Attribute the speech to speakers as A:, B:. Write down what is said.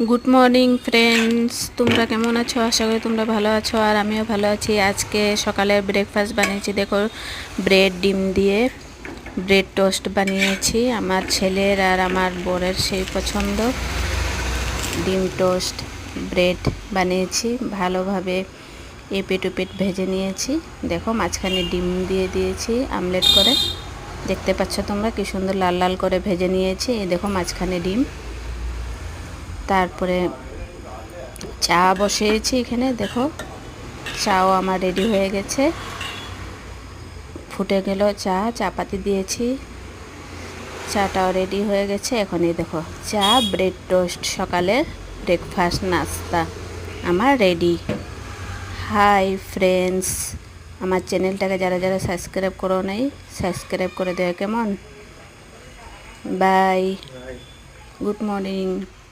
A: Good morning friends, তোমরা কেমন আছো? আশা করি তোমরা ভালো আছো আর আমিও ভালো আছি। আজকে সকালে ব্রেকফাস্ট বানিয়েছি, দেখো ব্রেড ডিম দিয়ে ব্রেড টোস্ট বানিয়েছি। আমার ছেলের আর আমার বরের সেই পছন্দ। ডিম টোস্ট ব্রেড বানিয়েছি, ভালোভাবে এপিট ওপিট ভেজে নিয়েছি। দেখো মাঝখানে ডিম দিয়ে দিয়েছি আমলেট করে, দেখতে পাচ্ছ তোমরা কি সুন্দর লাল লাল করে ভেজে নিয়েছি। এই দেখো মাঝখানে ডিম। তারপরে চা বসিয়েছি এখানে, দেখো চাও আমার রেডি হয়ে গেছে, ফুটে গেল চা, চাপাতি দিয়েছি, চাটাও রেডি হয়ে গেছে। এখন এই দেখো চা ব্রেড টোস্ট সকালের ব্রেকফাস্ট নাস্তা আমার রেডি। হাই ফ্রেন্ডস, আমার চ্যানেলটাকে যারা যারা সাবস্ক্রাইব করো নাই সাবস্ক্রাইব করে দেয় কেমন। Bye, good morning.